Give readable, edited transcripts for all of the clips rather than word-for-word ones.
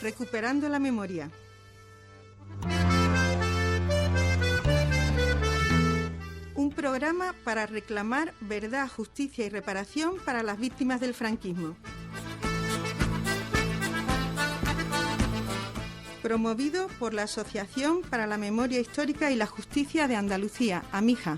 Recuperando la memoria. Un programa para reclamar verdad, justicia y reparación para las víctimas del franquismo. Promovido por la Asociación para la Memoria Histórica y la Justicia de Andalucía, AMIJA.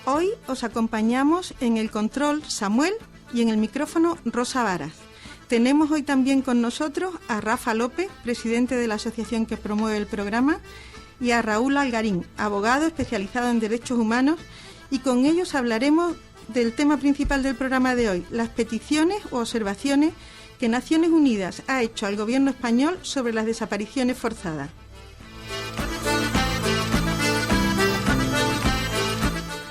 Hoy os acompañamos en el control Samuel y en el micrófono Rosa Varas. Tenemos hoy también con nosotros a Rafa López, presidente de la asociación que promueve el programa, y a Raúl Algarín, abogado especializado en derechos humanos, y con ellos hablaremos del tema principal del programa de hoy, las peticiones o observaciones que Naciones Unidas ha hecho al gobierno español sobre las desapariciones forzadas.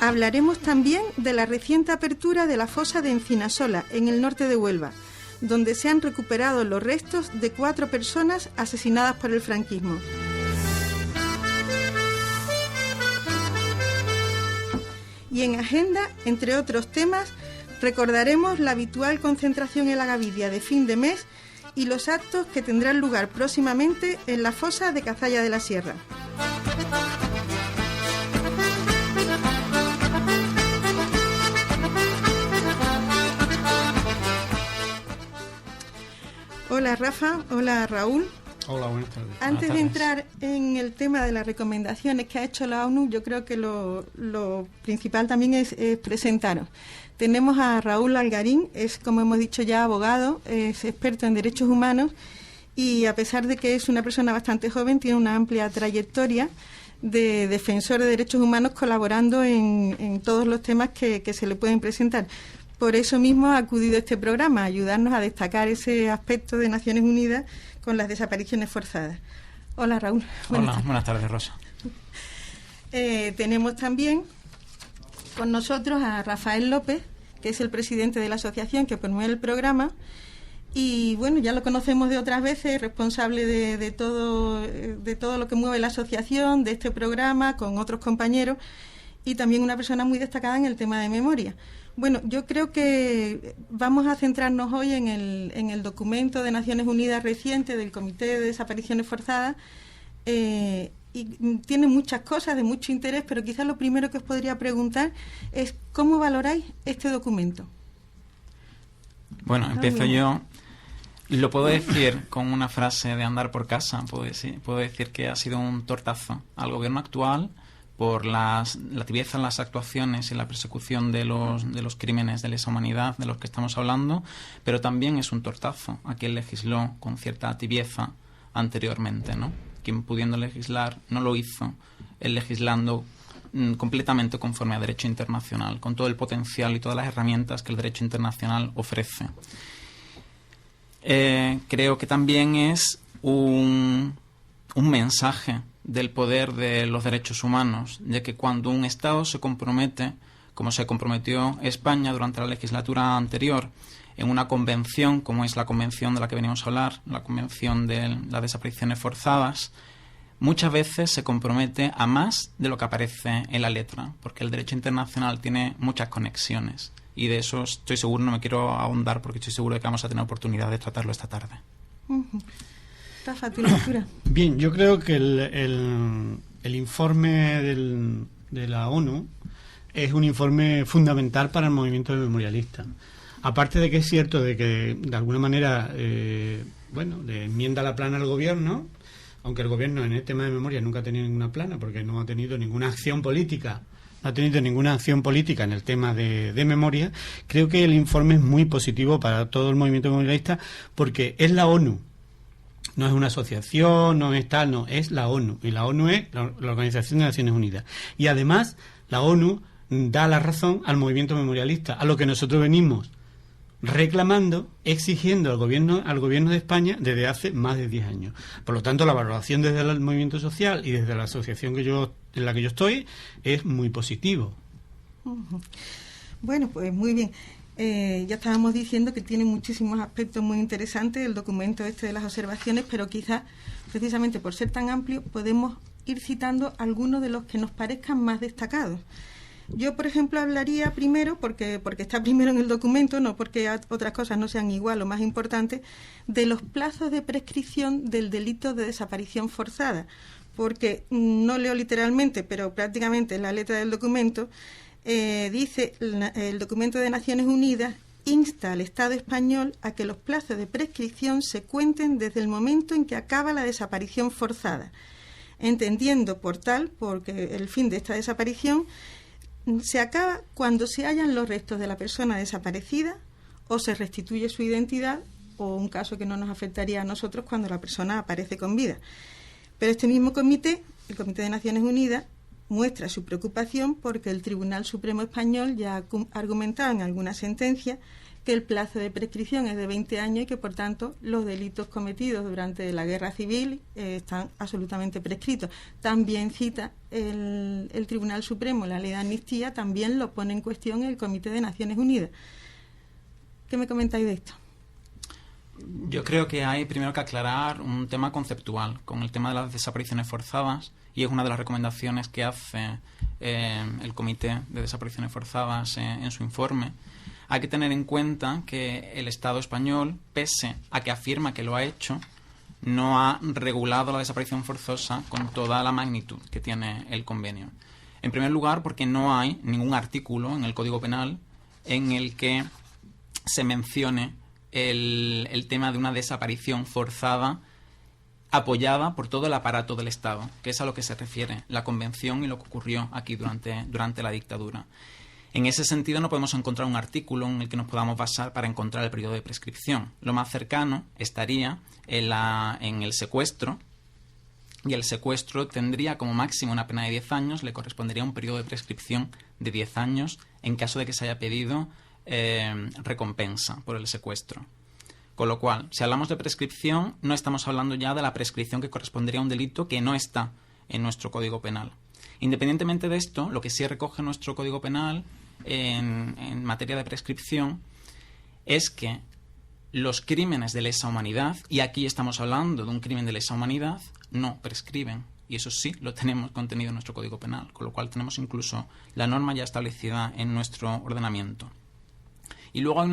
Hablaremos también de la reciente apertura de la fosa de Encinasola, en el norte de Huelva, donde se han recuperado los restos de 4 personas asesinadas por el franquismo. Y en agenda, entre otros temas, recordaremos la habitual concentración en la Gavidia de fin de mes y los actos que tendrán lugar próximamente en la fosa de Cazalla de la Sierra. Hola Rafa, hola Raúl. Hola, buenas tardes. Antes de entrar en el tema de las recomendaciones que ha hecho la ONU, yo creo que lo principal también es presentaros. Tenemos a Raúl Algarín, es, como hemos dicho ya, abogado, es experto en derechos humanos y a pesar de que es una persona bastante joven, tiene una amplia trayectoria de defensor de derechos humanos colaborando en todos los temas que se le pueden presentar. Por eso mismo ha acudido a este programa, a ayudarnos a destacar ese aspecto de Naciones Unidas con las desapariciones forzadas. Hola, Raúl. Buenas tardes, Rosa. Tenemos también con nosotros a Rafael López, que es el presidente de la asociación que promueve el programa. Y bueno, ya lo conocemos de otras veces, responsable de todo lo que mueve la asociación, de este programa, con otros compañeros, y también una persona muy destacada en el tema de memoria. Bueno, yo creo que vamos a centrarnos hoy en el documento de Naciones Unidas reciente del Comité de Desapariciones Forzadas, y tiene muchas cosas de mucho interés, pero quizás lo primero que os podría preguntar es ¿cómo valoráis este documento? Bueno, empiezo yo. Lo puedo decir con una frase de andar por casa. Puedo decir que ha sido un tortazo al gobierno actual por la tibieza en las actuaciones y la persecución de los crímenes de lesa humanidad de los que estamos hablando, pero también es un tortazo a quien legisló con cierta tibieza anteriormente, ¿no? Quien pudiendo legislar no lo hizo, él legislando completamente conforme a derecho internacional, con todo el potencial y todas las herramientas que el derecho internacional ofrece. Creo que también es un mensaje del poder de los derechos humanos, de que cuando un Estado se compromete, como se comprometió España durante la legislatura anterior, en una convención, como es la convención de la que venimos a hablar, la convención de las desapariciones forzadas, muchas veces se compromete a más de lo que aparece en la letra, porque el derecho internacional tiene muchas conexiones, y de eso estoy seguro, no me quiero ahondar porque estoy seguro de que vamos a tener oportunidad de tratarlo esta tarde. Rafa, tu lectura. Bien, yo creo que el informe de la ONU es un informe fundamental para el movimiento memorialista. Aparte de que es cierto de que de alguna manera le enmienda la plana al gobierno, aunque el gobierno en el tema de memoria nunca ha tenido ninguna plana porque no ha tenido ninguna acción política. No ha tenido ninguna acción política en el tema de memoria. Creo que el informe es muy positivo para todo el movimiento memorialista porque es la ONU. No es una asociación, no es tal, no, es la ONU. Y la ONU es la Organización de Naciones Unidas. Y además, la ONU da la razón al movimiento memorialista, a lo que nosotros venimos reclamando, exigiendo al gobierno de España desde hace más de 10 años. Por lo tanto, la valoración desde el movimiento social y desde la asociación en la que yo estoy es muy positivo. Bueno, pues muy bien. Ya estábamos diciendo que tiene muchísimos aspectos muy interesantes el documento este de las observaciones, pero quizás, precisamente por ser tan amplio, podemos ir citando algunos de los que nos parezcan más destacados. Yo, por ejemplo, hablaría primero, porque está primero en el documento, no porque otras cosas no sean igual o más importantes, de los plazos de prescripción del delito de desaparición forzada. Porque no leo literalmente, pero prácticamente en la letra del documento, dice el documento de Naciones Unidas insta al Estado español a que los plazos de prescripción se cuenten desde el momento en que acaba la desaparición forzada, entendiendo por tal, porque el fin de esta desaparición se acaba cuando se hallan los restos de la persona desaparecida o se restituye su identidad, o un caso que no nos afectaría a nosotros cuando la persona aparece con vida. Pero este mismo comité, el Comité de Naciones Unidas, muestra su preocupación porque el Tribunal Supremo Español ya ha argumentado en alguna sentencia que el plazo de prescripción es de 20 años y que, por tanto, los delitos cometidos durante la Guerra Civil están absolutamente prescritos. También cita el Tribunal Supremo la ley de amnistía, también lo pone en cuestión el Comité de Naciones Unidas. ¿Qué me comentáis de esto? Yo creo que hay primero que aclarar un tema conceptual con el tema de las desapariciones forzadas, y es una de las recomendaciones que hace el Comité de Desapariciones Forzadas en su informe. Hay que tener en cuenta que el Estado español, pese a que afirma que lo ha hecho, no ha regulado la desaparición forzosa con toda la magnitud que tiene el convenio. En primer lugar, porque no hay ningún artículo en el Código Penal en el que se mencione el tema de una desaparición forzada apoyada por todo el aparato del Estado, que es a lo que se refiere la Convención y lo que ocurrió aquí durante la dictadura. En ese sentido, no podemos encontrar un artículo en el que nos podamos basar para encontrar el periodo de prescripción. Lo más cercano estaría en el secuestro, y el secuestro tendría como máximo una pena de 10 años, le correspondería un periodo de prescripción de 10 años en caso de que se haya pedido recompensa por el secuestro. Con lo cual, si hablamos de prescripción, no estamos hablando ya de la prescripción que correspondería a un delito que no está en nuestro Código Penal. Independientemente de esto, lo que sí recoge nuestro Código Penal en materia de prescripción es que los crímenes de lesa humanidad, y aquí estamos hablando de un crimen de lesa humanidad, no prescriben. Y eso sí lo tenemos contenido en nuestro Código Penal, con lo cual tenemos incluso la norma ya establecida en nuestro ordenamiento. Y luego hay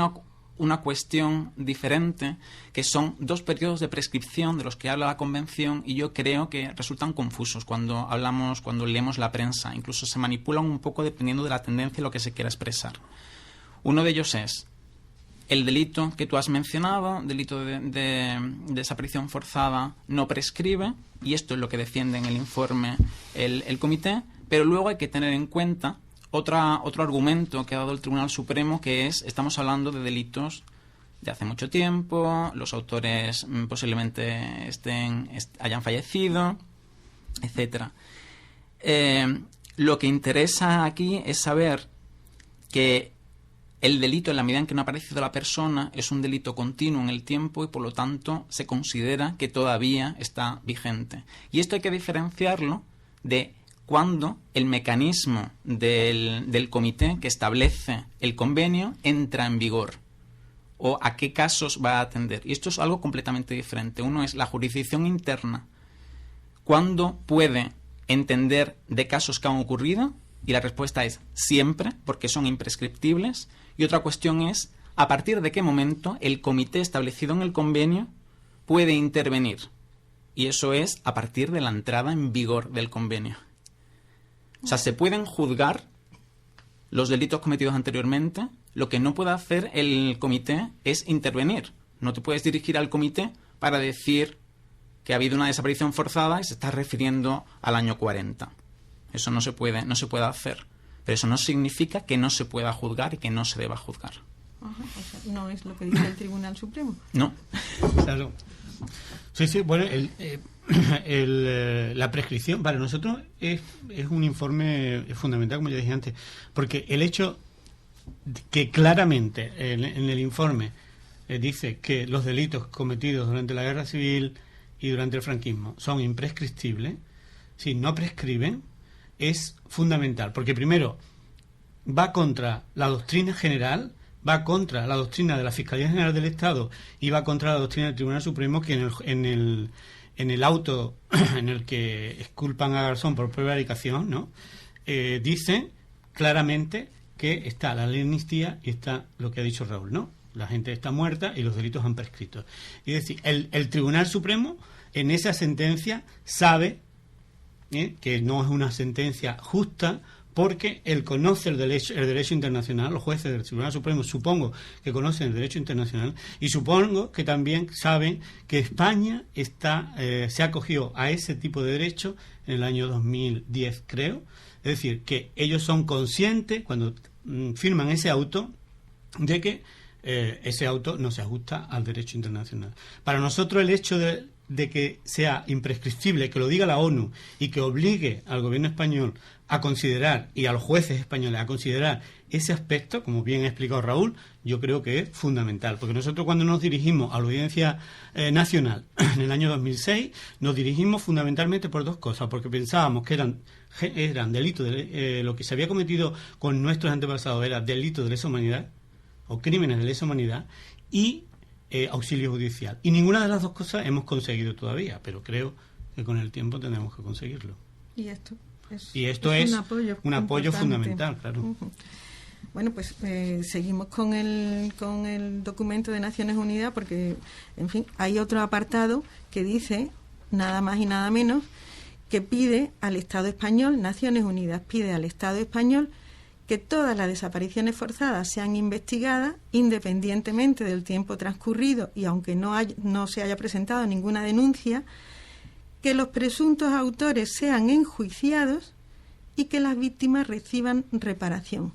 una cuestión diferente, que son dos periodos de prescripción de los que habla la Convención, y yo creo que resultan confusos cuando leemos la prensa. Incluso se manipulan un poco dependiendo de la tendencia y lo que se quiera expresar. Uno de ellos es el delito que tú has mencionado, delito de desaparición forzada, no prescribe, y esto es lo que defiende en el informe el comité, pero luego hay que tener en cuenta otro argumento que ha dado el Tribunal Supremo, que es, estamos hablando de delitos de hace mucho tiempo, los autores posiblemente hayan fallecido, etcétera. Lo que interesa aquí es saber que el delito, en la medida en que no ha aparecido la persona, es un delito continuo en el tiempo y, por lo tanto, se considera que todavía está vigente. Y esto hay que diferenciarlo de cuando el mecanismo del comité que establece el convenio entra en vigor, o a qué casos va a atender. Y esto es algo completamente diferente. Uno es la jurisdicción interna, cuándo puede entender de casos que han ocurrido, y la respuesta es siempre, porque son imprescriptibles. Y otra cuestión es a partir de qué momento el comité establecido en el convenio puede intervenir. Y eso es a partir de la entrada en vigor del convenio. O sea, se pueden juzgar los delitos cometidos anteriormente. Lo que no puede hacer el comité es intervenir. No te puedes dirigir al comité para decir que ha habido una desaparición forzada y se está refiriendo al año 40. Eso no se puede hacer. Pero eso no significa que no se pueda juzgar y que no se deba juzgar. Ajá, o sea, no es lo que dice el Tribunal Supremo. No. Claro. Sí, bueno, la prescripción para nosotros es un informe fundamental, como ya dije antes, porque el hecho que claramente en el informe dice que los delitos cometidos durante la Guerra Civil y durante el franquismo son imprescriptibles, si no prescriben, es fundamental, porque primero va contra la doctrina general, va contra la doctrina de la Fiscalía General del Estado y va contra la doctrina del Tribunal Supremo, que en el auto en el que exculpan a Garzón por prevaricación, ¿no? Dice claramente que está la ley de amnistía y está lo que ha dicho Raúl, ¿no? La gente está muerta y los delitos han prescrito. Es decir, el Tribunal Supremo en esa sentencia sabe que no es una sentencia justa, porque él conoce el derecho internacional. Los jueces del Tribunal Supremo supongo que conocen el derecho internacional, y supongo que también saben que España se acogió a ese tipo de derecho en el año 2010, creo. Es decir, que ellos son conscientes, cuando firman ese auto, de que ese auto no se ajusta al derecho internacional. Para nosotros el hecho de que sea imprescriptible, que lo diga la ONU y que obligue al gobierno español a considerar, y a los jueces españoles a considerar ese aspecto, como bien ha explicado Raúl, yo creo que es fundamental, porque nosotros cuando nos dirigimos a la Audiencia Nacional en el año 2006, nos dirigimos fundamentalmente por dos cosas, porque pensábamos que eran delitos, lo que se había cometido con nuestros antepasados era delitos de lesa humanidad o crímenes de lesa humanidad, y auxilio judicial. Y ninguna de las dos cosas hemos conseguido todavía, pero creo que con el tiempo tenemos que conseguirlo. Y esto es un apoyo importante. Fundamental, claro. Uh-huh. Bueno, pues seguimos con el documento de Naciones Unidas, porque, en fin, hay otro apartado que dice, nada más y nada menos, que pide al Estado español, Naciones Unidas pide al Estado español que todas las desapariciones forzadas sean investigadas independientemente del tiempo transcurrido y aunque no se haya presentado ninguna denuncia, que los presuntos autores sean enjuiciados y que las víctimas reciban reparación.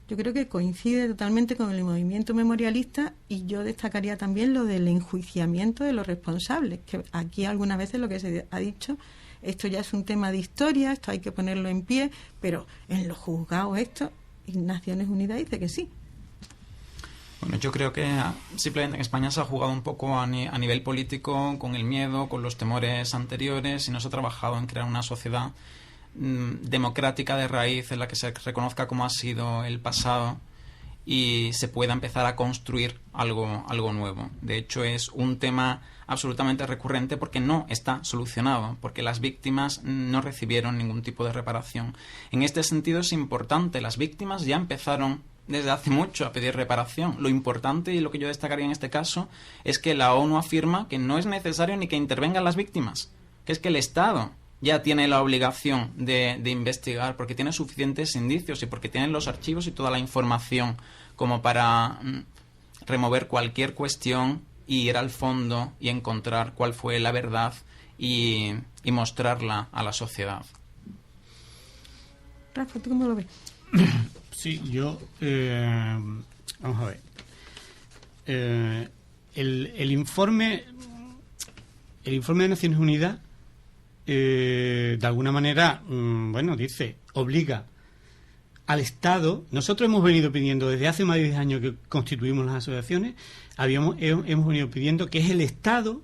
Yo creo que coincide totalmente con el movimiento memorialista, y yo destacaría también lo del enjuiciamiento de los responsables, que aquí algunas veces lo que se ha dicho, esto ya es un tema de historia, esto hay que ponerlo en pie, pero en los juzgados esto, y Naciones Unidas dice que sí. Bueno, yo creo que simplemente en España se ha jugado un poco a nivel político, con el miedo, con los temores anteriores, y no se ha trabajado en crear una sociedad democrática de raíz en la que se reconozca cómo ha sido el pasado y se pueda empezar a construir algo nuevo. De hecho, es un tema absolutamente recurrente porque no está solucionado, porque las víctimas no recibieron ningún tipo de reparación. En este sentido es importante, las víctimas ya empezaron desde hace mucho a pedir reparación. Lo importante, y lo que yo destacaría en este caso, es que la ONU afirma que no es necesario ni que intervengan las víctimas, que es que el Estado ya tiene la obligación de investigar, porque tiene suficientes indicios y porque tiene los archivos y toda la información como para remover cualquier cuestión y ir al fondo y encontrar cuál fue la verdad y mostrarla a la sociedad. Rafa, ¿tú cómo lo ves? Sí, yo... vamos a ver. El informe de Naciones Unidas, de alguna manera, dice, obliga al Estado. Nosotros hemos venido pidiendo desde hace más de 10 años que constituimos las asociaciones, hemos venido pidiendo que es el Estado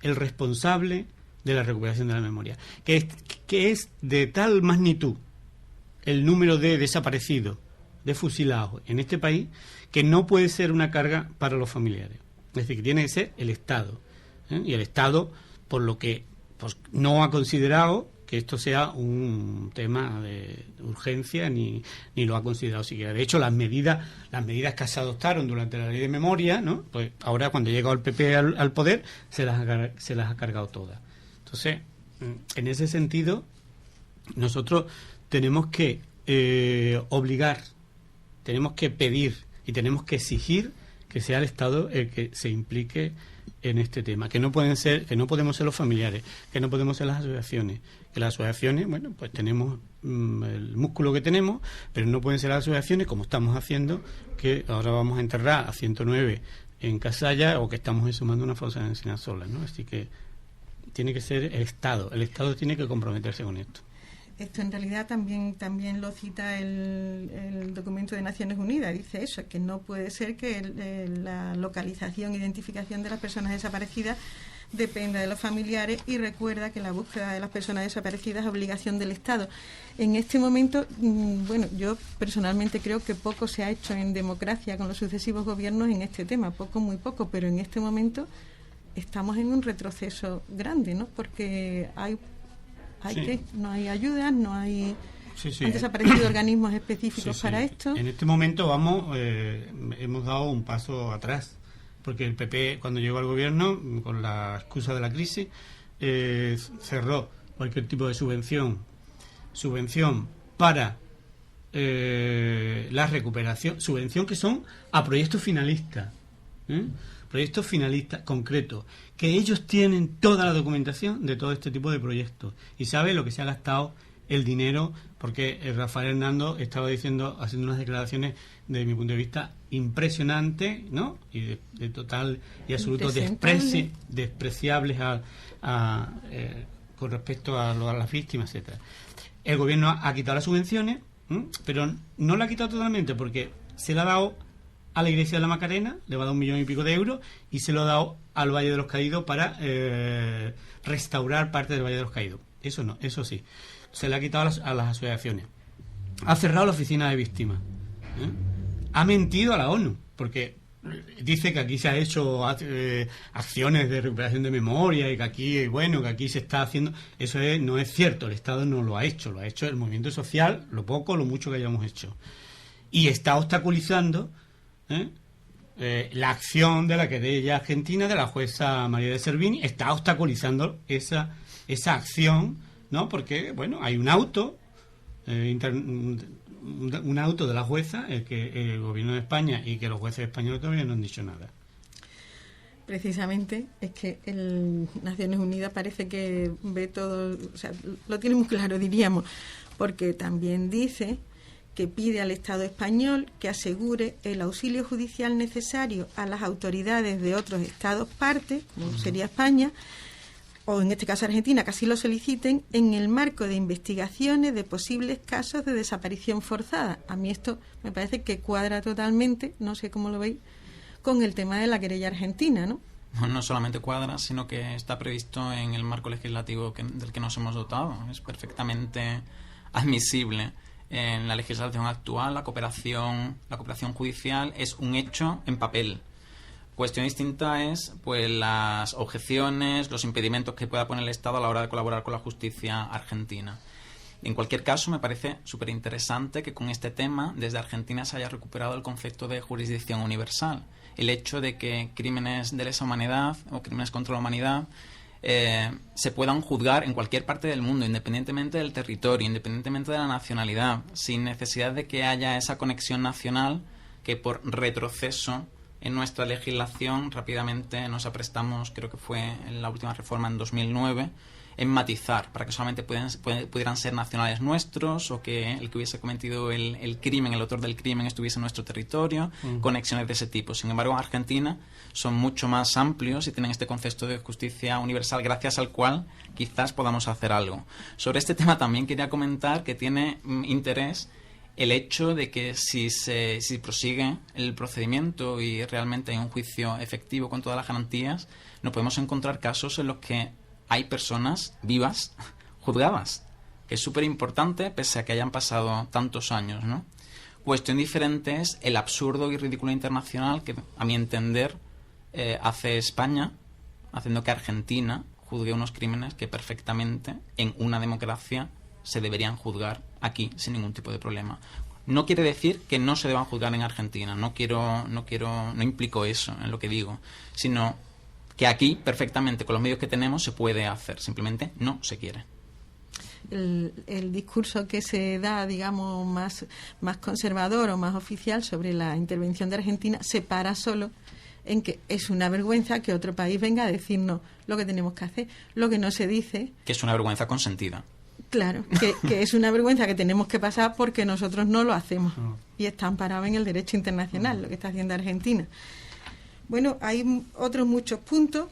el responsable de la recuperación de la memoria, que es de tal magnitud el número de desaparecidos, de fusilados en este país, que no puede ser una carga para los familiares. Es decir, que tiene que ser el Estado. Y el Estado, por lo que no ha considerado que esto sea un tema de urgencia, ni lo ha considerado siquiera. De hecho, las medidas que se adoptaron durante la ley de memoria, ¿no? Pues ahora, cuando llegó el PP al poder, se las ha cargado todas. Entonces, en ese sentido, nosotros tenemos que obligar, tenemos que pedir y tenemos que exigir que sea el Estado el que se implique en este tema, que no podemos ser los familiares, que no podemos ser las asociaciones, que las asociaciones, pues tenemos el músculo que tenemos, pero no pueden ser las asociaciones como estamos haciendo, que ahora vamos a enterrar a 109 en Casalla, o que estamos exhumando una fosa en Encinasola, ¿no? Así que tiene que ser el Estado tiene que comprometerse con esto. Esto en realidad también lo cita el documento de Naciones Unidas. Dice eso, que no puede ser que la localización e identificación de las personas desaparecidas dependa de los familiares, y recuerda que la búsqueda de las personas desaparecidas es obligación del Estado. En este momento, yo personalmente creo que poco se ha hecho en democracia con los sucesivos gobiernos en este tema, muy poco, pero en este momento estamos en un retroceso grande, ¿no? Porque no hay ayudas, no hay Sí. Han desaparecido organismos específicos para esto. En este momento hemos dado un paso atrás, porque el PP, cuando llegó al gobierno, con la excusa de la crisis, cerró cualquier tipo de subvención para la recuperación, subvención que son a proyectos finalistas, proyectos finalistas concretos, que ellos tienen toda la documentación de todo este tipo de proyectos y saben lo que se ha gastado el dinero, porque Rafael Hernando estaba haciendo unas declaraciones, desde mi punto de vista, impresionantes, ¿no? Y de total y absoluto despreciables con respecto a las víctimas, etcétera. El gobierno ha quitado las subvenciones, pero no la ha quitado totalmente, porque se la ha dado a la Iglesia de la Macarena, le va a dar 1,5 millones de euros, y se lo ha dado al Valle de los Caídos para restaurar parte del Valle de los Caídos. Eso no, eso sí. Se le ha quitado a las asociaciones. Ha cerrado la oficina de víctimas. Ha mentido a la ONU, porque dice que aquí se ha hecho acciones de recuperación de memoria y que aquí se está haciendo. Eso no es cierto. El Estado no lo ha hecho el movimiento social, lo poco o lo mucho que hayamos hecho. Y está obstaculizando la acción de la querella argentina de la jueza María de Servini. Está obstaculizando esa acción, ¿no? Porque, hay un auto un auto de la jueza, que el gobierno de España y que los jueces españoles todavía no han dicho nada. Precisamente es que Naciones Unidas parece que ve todo, o sea, lo tiene muy claro, diríamos, porque también dice que pide al Estado español que asegure el auxilio judicial necesario a las autoridades de otros estados partes, como sería España, o en este caso Argentina, que así lo soliciten, en el marco de investigaciones de posibles casos de desaparición forzada. A mí esto me parece que cuadra totalmente, no sé cómo lo veis, con el tema de la querella argentina, ¿no? No solamente cuadra, sino que está previsto en el marco legislativo del que nos hemos dotado. Es perfectamente admisible. En la legislación actual, la cooperación judicial es un hecho en papel. Cuestión distinta es pues las objeciones, los impedimentos que pueda poner el Estado a la hora de colaborar con la justicia argentina. En cualquier caso, me parece súper interesante que con este tema desde Argentina se haya recuperado el concepto de jurisdicción universal. El hecho de que crímenes de lesa humanidad o crímenes contra la humanidad se puedan juzgar en cualquier parte del mundo, independientemente del territorio, independientemente de la nacionalidad, sin necesidad de que haya esa conexión nacional que por retroceso en nuestra legislación rápidamente nos aprestamos, creo que fue en la última reforma en 2009, en matizar para que solamente pudieran ser nacionales nuestros, o que el que hubiese cometido el crimen, el autor del crimen, estuviese en nuestro territorio, conexiones de ese tipo. Sin embargo, en Argentina son mucho más amplios y tienen este concepto de justicia universal, gracias al cual quizás podamos hacer algo. Sobre este tema también quería comentar que tiene interés el hecho de que si prosigue el procedimiento y realmente hay un juicio efectivo con todas las garantías, nos podemos encontrar casos en los que hay personas vivas juzgadas, que es súper importante pese a que hayan pasado tantos años, ¿no? Cuestión diferente es el absurdo y ridículo internacional que, a mi entender, hace España, haciendo que Argentina juzgue unos crímenes que perfectamente en una democracia se deberían juzgar aquí sin ningún tipo de problema. No quiere decir que no se deban juzgar en Argentina, no implico eso en lo que digo, sino que aquí perfectamente con los medios que tenemos se puede hacer, simplemente no se quiere. El discurso que se da, digamos, más conservador o más oficial sobre la intervención de Argentina se para solo en que es una vergüenza que otro país venga a decirnos lo que tenemos que hacer. Lo que no se dice... Que es una vergüenza consentida. Claro, que es una vergüenza que tenemos que pasar porque nosotros no lo hacemos. Y está amparado en el derecho internacional, lo que está haciendo Argentina. Bueno, hay otros muchos puntos.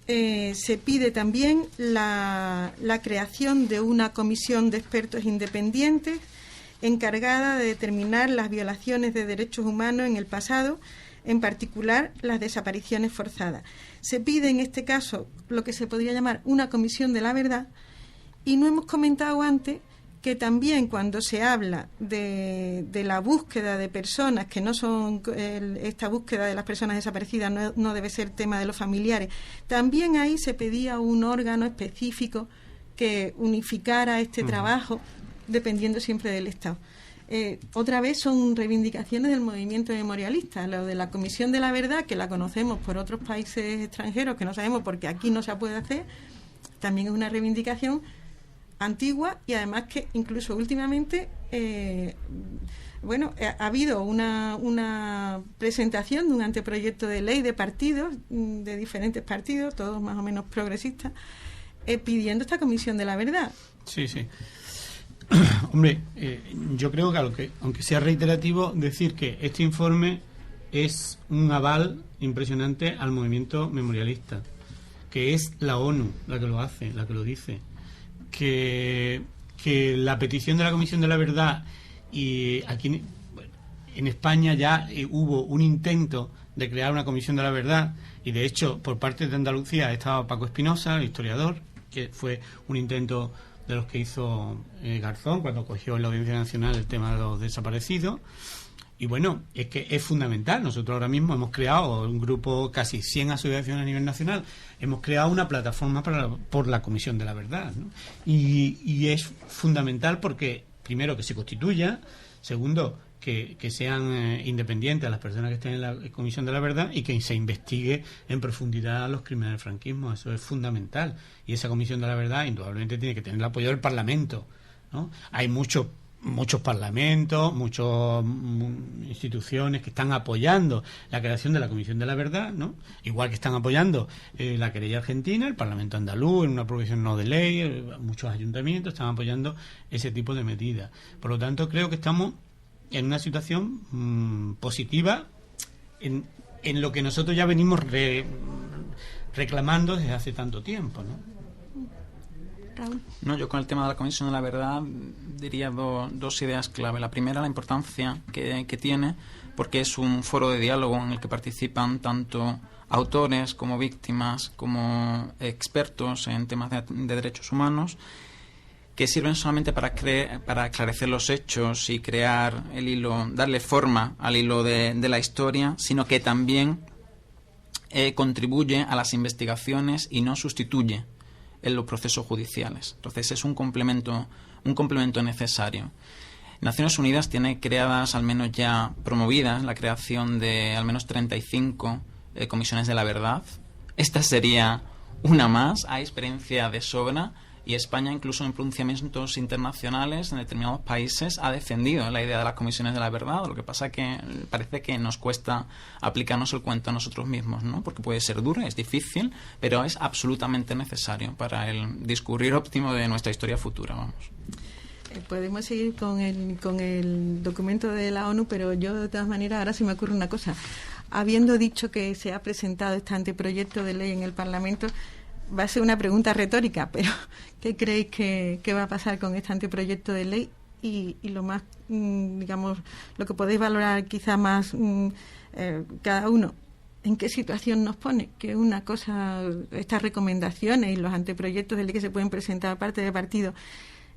Se pide también la creación de una comisión de expertos independientes encargada de determinar las violaciones de derechos humanos en el pasado, en particular las desapariciones forzadas. Se pide en este caso lo que se podría llamar una comisión de la verdad, y no hemos comentado antes que también cuando se habla de la búsqueda de personas que no son, esta búsqueda de las personas desaparecidas no debe ser tema de los familiares, también ahí se pedía un órgano específico que unificara este trabajo dependiendo siempre del Estado. Otra vez son reivindicaciones del movimiento memorialista. Lo de la Comisión de la Verdad, que la conocemos por otros países extranjeros, que no sabemos porque aquí no se puede hacer, también es una reivindicación antigua, y además que incluso últimamente ha habido una presentación de un anteproyecto de ley de partidos, de diferentes partidos, todos más o menos progresistas, pidiendo esta Comisión de la Verdad. Sí. Hombre, yo creo que aunque sea reiterativo, decir que este informe es un aval impresionante al movimiento memorialista, que es la ONU la que lo hace, la que lo dice, que la petición de la Comisión de la Verdad, y aquí en España ya hubo un intento de crear una Comisión de la Verdad, y de hecho por parte de Andalucía estaba Paco Espinosa, el historiador, que fue un intento de los que hizo Garzón cuando cogió en la Audiencia Nacional el tema de los desaparecidos. Y bueno, es que es fundamental. Nosotros ahora mismo hemos creado un grupo, casi 100 asociaciones a nivel nacional, hemos creado una plataforma por la Comisión de la Verdad, ¿no? Y es fundamental porque, primero, que se constituya, segundo, que sean independientes las personas que estén en la Comisión de la Verdad, y que se investigue en profundidad los crímenes del franquismo. Eso es fundamental. Y esa Comisión de la Verdad indudablemente tiene que tener el apoyo del Parlamento, ¿no? Hay muchos parlamentos, muchas instituciones que están apoyando la creación de la Comisión de la Verdad, ¿no? Igual que están apoyando la querella argentina, el Parlamento andaluz, en una proposición no de ley, muchos ayuntamientos están apoyando ese tipo de medidas. Por lo tanto, creo que estamos en una situación positiva en lo que nosotros ya venimos reclamando desde hace tanto tiempo, ¿no? Raúl. No, yo con el tema de la Comisión de la Verdad diría dos ideas clave. La primera, la importancia que tiene, porque es un foro de diálogo en el que participan tanto autores como víctimas, como expertos en temas de derechos humanos, que sirven solamente para aclarecer los hechos y crear el hilo, darle forma al hilo de la historia, sino que también contribuye a las investigaciones y no sustituye en los procesos judiciales. Entonces es un complemento necesario. Naciones Unidas tiene creadas, al menos ya promovidas, la creación de al menos 35 comisiones de la verdad. Esta sería una más. Hay experiencia de sobra, y España, incluso en pronunciamientos internacionales en determinados países, ha defendido la idea de las comisiones de la verdad. Lo que pasa es que parece que nos cuesta aplicarnos el cuento a nosotros mismos, ¿no? Porque puede ser duro, es difícil, pero es absolutamente necesario para el discurrir óptimo de nuestra historia futura, vamos. Podemos seguir con el documento de la ONU, pero yo, de todas maneras, ahora se me ocurre una cosa. Habiendo dicho que se ha presentado este anteproyecto de ley en el Parlamento, va a ser una pregunta retórica, pero ¿qué creéis que va a pasar con este anteproyecto de ley? Y lo más, digamos, lo que podéis valorar quizá más cada uno, ¿en qué situación nos pone? Que una cosa, estas recomendaciones y los anteproyectos de ley que se pueden presentar aparte de partido,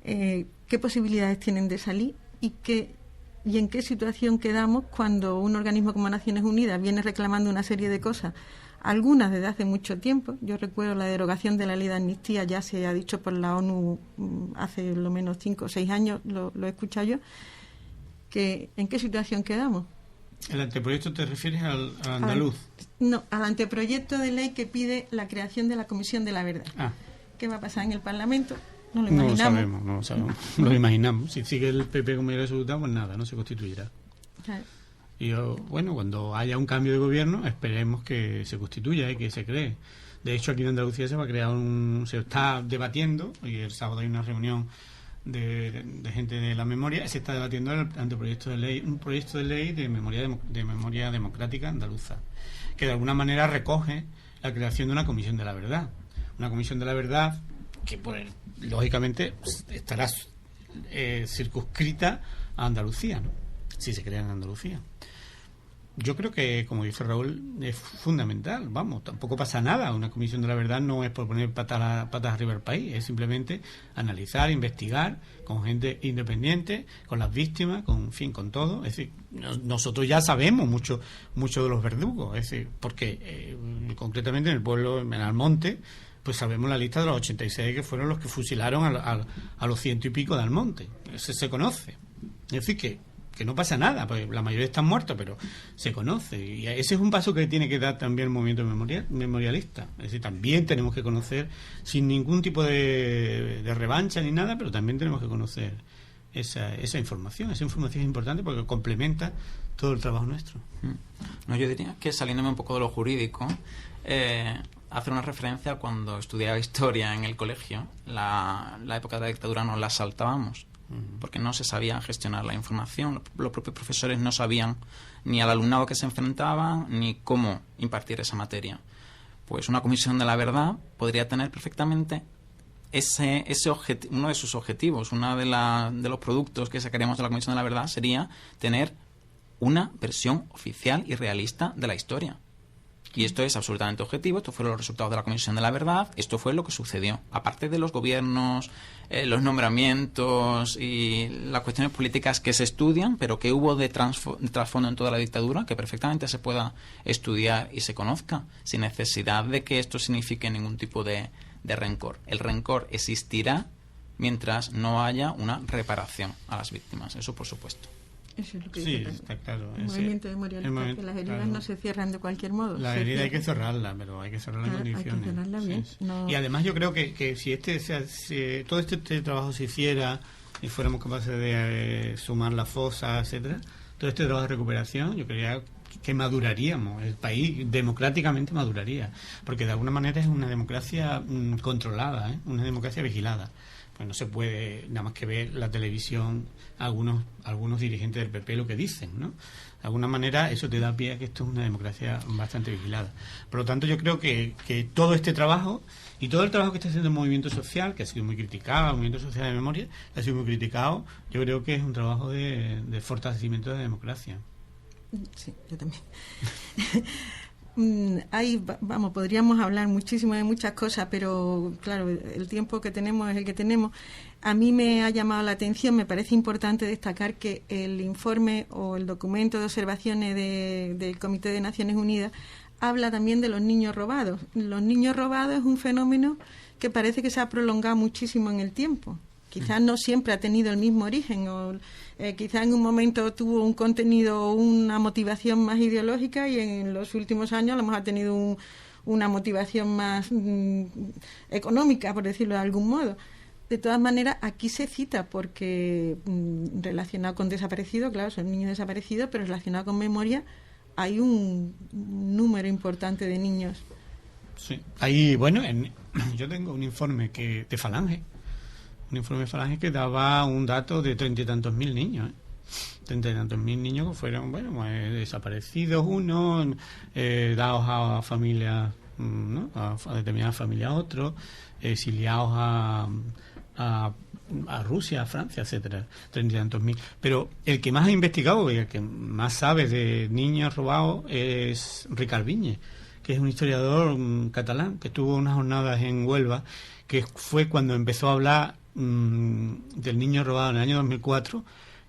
¿qué posibilidades tienen de salir? ¿Y en qué situación quedamos cuando un organismo como Naciones Unidas viene reclamando una serie de cosas, algunas desde hace mucho tiempo? Yo recuerdo la derogación de la ley de amnistía, ya se ha dicho por la ONU hace lo menos 5 o 6 años, lo he escuchado yo. ¿En qué situación quedamos? ¿El anteproyecto te refieres al andaluz? No, al anteproyecto de ley que pide la creación de la Comisión de la Verdad. ¿Qué va a pasar en el Parlamento? No lo imaginamos. No lo sabemos. Lo imaginamos. Si sigue el PP como mayoría absoluta, pues nada, no se constituirá. Claro. Y bueno, cuando haya un cambio de gobierno, esperemos que se constituya y que se cree. De hecho, aquí en Andalucía se está debatiendo, y el sábado hay una reunión de gente de la memoria, se está debatiendo el anteproyecto de ley, un proyecto de ley de memoria democrática andaluza, que de alguna manera recoge la creación de una Comisión de la Verdad. Una Comisión de la Verdad que, pues, lógicamente, estará circunscrita a Andalucía, ¿no? Si se crea en Andalucía. Yo creo que, como dice Raúl, es fundamental. Vamos, tampoco pasa nada. Una Comisión de la Verdad no es por poner patas arriba al país, es simplemente analizar, investigar con gente independiente, con las víctimas, con todo. Es decir, nosotros ya sabemos mucho de los verdugos, es decir, porque concretamente en el pueblo, en Almonte, pues sabemos la lista de los 86 que fueron los que fusilaron a los 100 y pico de Almonte. Ese se conoce. Es decir, que no pasa nada, porque la mayoría están muertos, pero se conoce. Y ese es un paso que tiene que dar también el movimiento memorialista. Es decir, también tenemos que conocer, sin ningún tipo de revancha ni nada, pero también tenemos que conocer esa información. Esa información es importante porque complementa todo el trabajo nuestro. No, yo diría que, saliéndome un poco de lo jurídico, hacer una referencia a cuando estudiaba historia en el colegio. La época de la dictadura nos la saltábamos, porque no se sabía gestionar la información. Los propios profesores no sabían ni al alumnado que se enfrentaban ni cómo impartir esa materia. Pues una comisión de la verdad podría tener perfectamente ese uno de sus objetivos. Uno de los productos que sacaríamos de la comisión de la verdad sería tener una versión oficial y realista de la historia. Y esto es absolutamente objetivo. Estos fueron los resultados de la Comisión de la Verdad. Esto fue lo que sucedió. Aparte de los gobiernos, los nombramientos y las cuestiones políticas que se estudian, pero que hubo de trasfondo en toda la dictadura, que perfectamente se pueda estudiar y se conozca, sin necesidad de que esto signifique ningún tipo de rencor. El rencor existirá mientras no haya una reparación a las víctimas. Eso por supuesto. Eso es lo que Sí, dice está claro. el movimiento memorialista, que las heridas no se cierran de cualquier modo. La herida hay que cerrarla, pero hay que cerrarla en condiciones. Hay que cerrarla bien. Sí. No. Y además yo creo que si todo este trabajo se hiciera y fuéramos capaces de sumar la fosa, etcétera, todo este trabajo de recuperación, yo creía que maduraríamos, el país democráticamente maduraría, porque de alguna manera es una democracia controlada, una democracia vigilada. Pues no se puede nada más que ver la televisión, algunos dirigentes del PP lo que dicen, ¿no? De alguna manera eso te da pie a que esto es una democracia bastante vigilada. Por lo tanto, yo creo que todo este trabajo y todo el trabajo que está haciendo el movimiento social, que ha sido muy criticado, el movimiento social de memoria, que ha sido muy criticado, yo creo que es un trabajo de fortalecimiento de la democracia. Sí, yo también. Podríamos hablar muchísimo de muchas cosas, pero claro, el tiempo que tenemos es el que tenemos. A mí me ha llamado la atención, me parece importante destacar que el informe o el documento de observaciones del Comité de Naciones Unidas habla también de los niños robados. Los niños robados es un fenómeno que parece que se ha prolongado muchísimo en el tiempo. Quizás no siempre ha tenido el mismo origen, o quizás en un momento tuvo un contenido, una motivación más ideológica, y en los últimos años a lo mejor ha tenido una motivación más económica, por decirlo de algún modo. De todas maneras, aquí se cita porque relacionado con desaparecidos, claro, son niños desaparecidos, pero relacionado con memoria hay un número importante de niños. Sí. Ahí, bueno, yo tengo un informe de Falange. Un informe de Falange que daba un dato de 30 y tantos mil niños, 30 y tantos mil niños que fueron, desaparecidos unos, dados a familias, ¿no? a determinadas familias otros, exiliados a Rusia, a Francia, etcétera, 30 y tantos mil. Pero el que más ha investigado y el que más sabe de niños robados es Ricard Viñes, que es un historiador catalán que tuvo unas jornadas en Huelva, que fue cuando empezó a hablar del niño robado en el año 2004,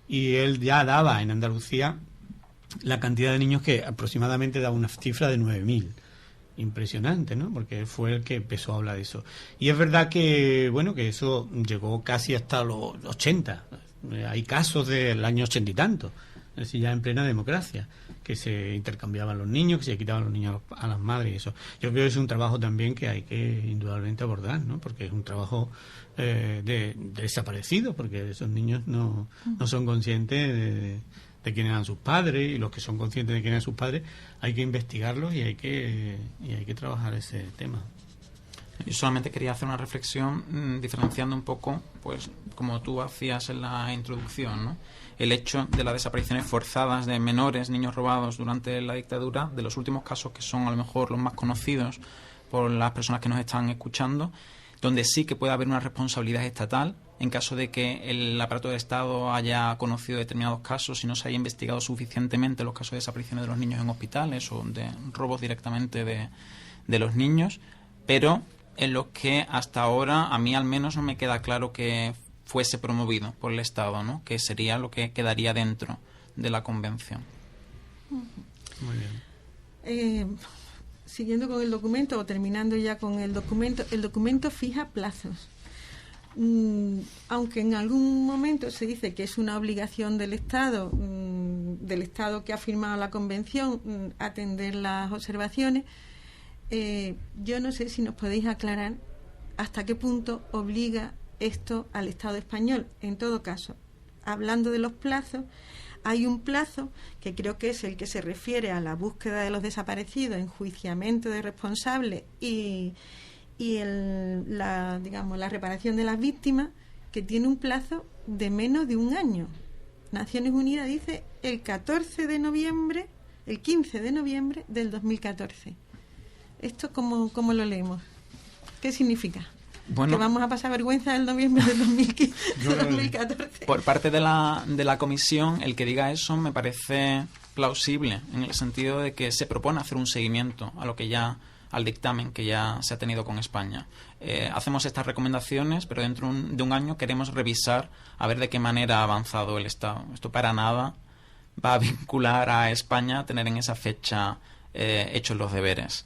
y él ya daba en Andalucía la cantidad de niños, que aproximadamente daba una cifra de 9.000. Impresionante, ¿no? Porque fue el que empezó a hablar de eso. Y es verdad que, que eso llegó casi hasta los 80. Hay casos del año 80 y tanto, es decir, ya en plena democracia, que se intercambiaban los niños, que se quitaban los niños a las madres y eso. Yo creo que es un trabajo también que hay que indudablemente abordar, ¿no? Porque es un trabajo de desaparecidos, porque esos niños no son conscientes de quiénes eran sus padres, y los que son conscientes de quiénes eran sus padres hay que investigarlos y hay que trabajar ese tema. Yo solamente quería hacer una reflexión diferenciando un poco, pues como tú hacías en la introducción, ¿no? El hecho de las desapariciones forzadas de menores, niños robados durante la dictadura, de los últimos casos que son a lo mejor los más conocidos por las personas que nos están escuchando, donde sí que puede haber una responsabilidad estatal en caso de que el aparato del Estado haya conocido determinados casos y no se haya investigado suficientemente los casos de desapariciones de los niños en hospitales o de robos directamente de los niños, pero en los que hasta ahora a mí al menos no me queda claro que fuese promovido por el Estado, ¿no? Que sería lo que quedaría dentro de la Convención. Muy bien. siguiendo con el documento o terminando ya con el documento fija plazos. Aunque en algún momento se dice que es una obligación del Estado que ha firmado la Convención, atender las observaciones, yo no sé si nos podéis aclarar hasta qué punto obliga esto al Estado español. En todo caso, hablando de los plazos, hay un plazo que creo que es el que se refiere a la búsqueda de los desaparecidos, enjuiciamiento de responsables y la reparación de las víctimas, que tiene un plazo de menos de un año. Naciones Unidas dice el 15 de noviembre del 2014. ¿Esto cómo lo leemos? ¿Qué significa? Bueno, ¿que vamos a pasar vergüenza el noviembre del 2014? Por parte de la comisión, el que diga eso me parece plausible, en el sentido de que se propone hacer un seguimiento al dictamen que ya se ha tenido con España. Hacemos estas recomendaciones, pero dentro de un año queremos revisar a ver de qué manera ha avanzado el Estado. Esto para nada va a vincular a España a tener en esa fecha hechos los deberes.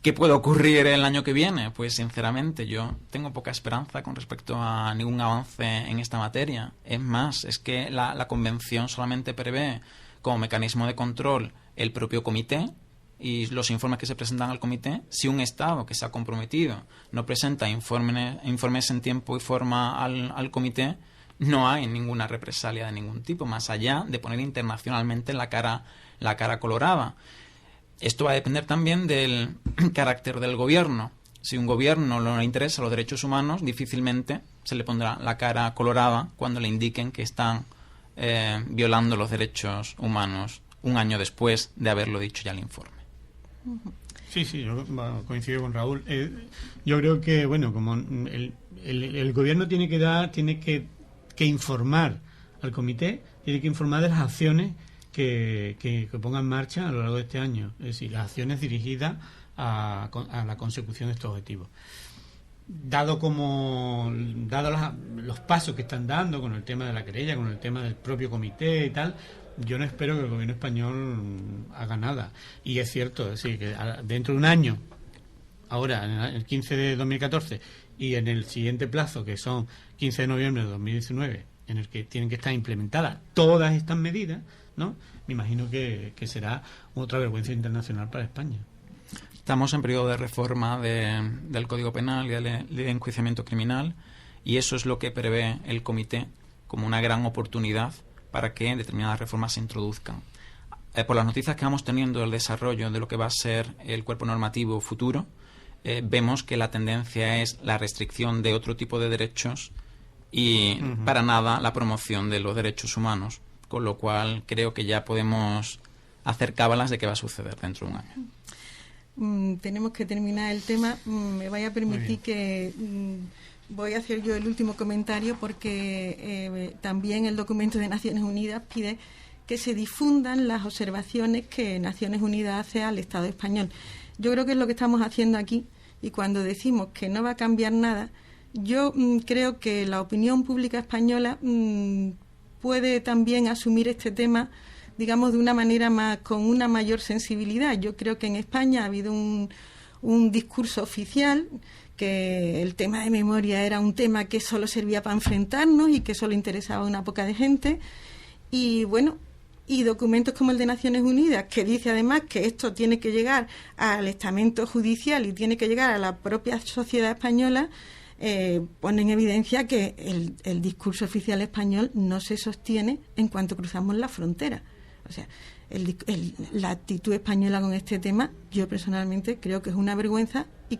¿Qué puede ocurrir el año que viene? Pues sinceramente yo tengo poca esperanza con respecto a ningún avance en esta materia. Es más, es que la Convención solamente prevé como mecanismo de control el propio comité y los informes que se presentan al comité. Si un Estado que se ha comprometido no presenta informes en tiempo y forma al comité, no hay ninguna represalia de ningún tipo, más allá de poner internacionalmente la cara colorada. Esto va a depender también del carácter del gobierno. Si un gobierno no le interesa los derechos humanos, difícilmente se le pondrá la cara colorada cuando le indiquen que están violando los derechos humanos un año después de haberlo dicho ya el informe. Sí, yo coincido con Raúl. Yo creo que, bueno, como el gobierno tiene que informar al comité, tiene que informar de las acciones que ponga en marcha a lo largo de este año, es decir, las acciones dirigidas a la consecución de estos objetivos. Dado los pasos que están dando con el tema de la querella, con el tema del propio comité y tal, yo no espero que el gobierno español haga nada. Y es cierto, es decir, que dentro de un año, ahora, en el 15 de 2014, y en el siguiente plazo, que son 15 de noviembre de 2019, en el que tienen que estar implementadas todas estas medidas, ¿no? Me imagino que será otra vergüenza internacional para España. Estamos en periodo de reforma del Código Penal y de enjuiciamiento criminal, y eso es lo que prevé el comité como una gran oportunidad para que determinadas reformas se introduzcan. Por las noticias que vamos teniendo del desarrollo de lo que va a ser el cuerpo normativo futuro, vemos que la tendencia es la restricción de otro tipo de derechos y para nada la promoción de los derechos humanos, con lo cual creo que ya podemos hacer cábalas de qué va a suceder dentro de un año. Tenemos que terminar el tema. Me vaya a permitir que voy a hacer yo el último comentario, porque también el documento de Naciones Unidas pide que se difundan las observaciones que Naciones Unidas hace al Estado español. Yo creo que es lo que estamos haciendo aquí, y cuando decimos que no va a cambiar nada, yo creo que la opinión pública española puede también asumir este tema, digamos, de una manera con una mayor sensibilidad. Yo creo que en España ha habido un discurso oficial, que el tema de memoria era un tema que solo servía para enfrentarnos y que solo interesaba a una poca de gente. Y bueno, y documentos como el de Naciones Unidas, que dice además que esto tiene que llegar al estamento judicial y tiene que llegar a la propia sociedad española, pone en evidencia que el discurso oficial español no se sostiene en cuanto cruzamos la frontera. O sea, la actitud española con este tema, yo personalmente creo que es una vergüenza, y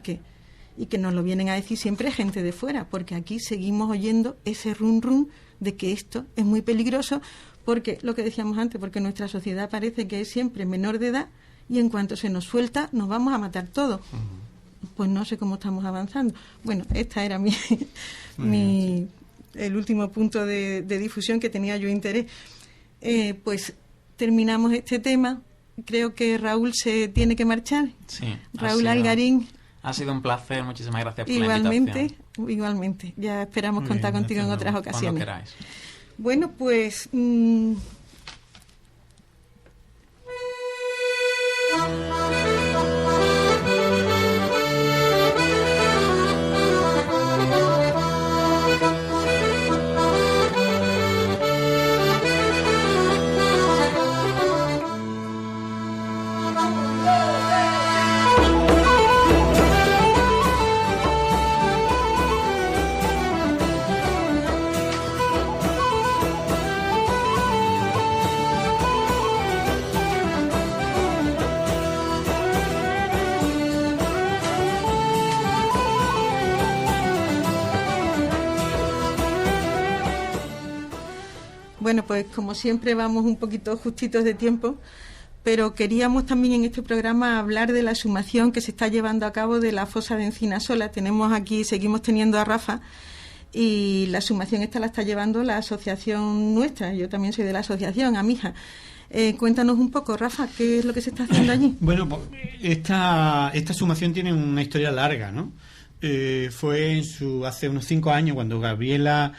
que nos lo vienen a decir siempre gente de fuera, porque aquí seguimos oyendo ese rum de que esto es muy peligroso, porque lo que decíamos antes, porque nuestra sociedad parece que es siempre menor de edad y en cuanto se nos suelta nos vamos a matar todos. Pues no sé cómo estamos avanzando. Bueno, esta era el último punto de difusión que tenía yo interés. Pues terminamos este tema. Creo que Raúl se tiene que marchar. Sí. Raúl Algarín. Ha sido un placer. Muchísimas gracias por la invitación. Igualmente. Ya esperamos contar contigo en otras ocasiones. Cuando queráis. Bueno, pues Bueno, pues como siempre vamos un poquito justitos de tiempo, pero queríamos también en este programa hablar de la exhumación que se está llevando a cabo de la fosa de Encinasola. Seguimos teniendo a Rafa, y la exhumación esta la está llevando la asociación nuestra. Yo también soy de la asociación, Amija. Cuéntanos un poco, Rafa, ¿qué es lo que se está haciendo allí? Bueno, pues esta exhumación tiene una historia larga, ¿no? Fue hace unos 5 años cuando Gabriela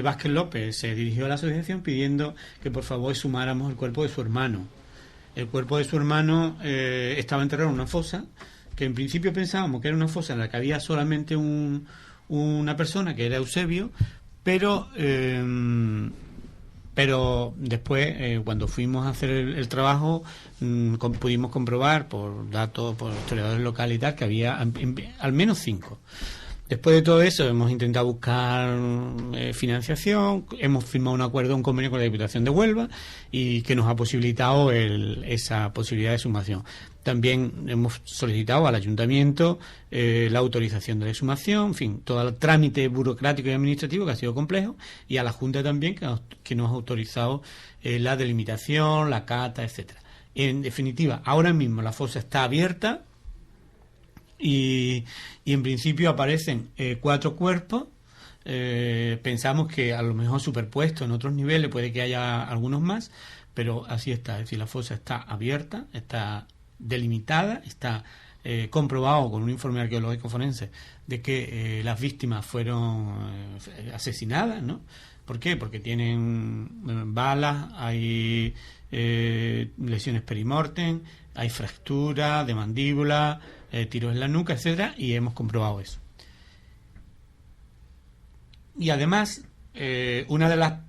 Vázquez López se dirigió a la asociación pidiendo que por favor exhumáramos el cuerpo de su hermano. El cuerpo de su hermano estaba enterrado en una fosa, que en principio pensábamos que era una fosa en la que había solamente una persona, que era Eusebio, pero después, cuando fuimos a hacer el trabajo, pudimos comprobar por datos, por historiadores locales y tal, que había al menos 5. Después de todo eso hemos intentado buscar financiación, hemos firmado un convenio con la Diputación de Huelva, y que nos ha posibilitado esa posibilidad de exhumación. También hemos solicitado al Ayuntamiento la autorización de la exhumación, en fin, todo el trámite burocrático y administrativo, que ha sido complejo, y a la Junta también, que nos ha autorizado la delimitación, la cata, etcétera. En definitiva, ahora mismo la fosa está abierta y en principio aparecen 4 cuerpos. Pensamos que a lo mejor superpuestos en otros niveles puede que haya algunos más, pero así está. Es decir, la fosa está abierta, está delimitada, está comprobado con un informe arqueológico forense de que las víctimas fueron asesinadas, ¿no? ¿Por qué? Porque tienen balas, hay lesiones perimortem, hay fractura de mandíbula, tiros en la nuca, etcétera, y hemos comprobado eso. Y además, una de las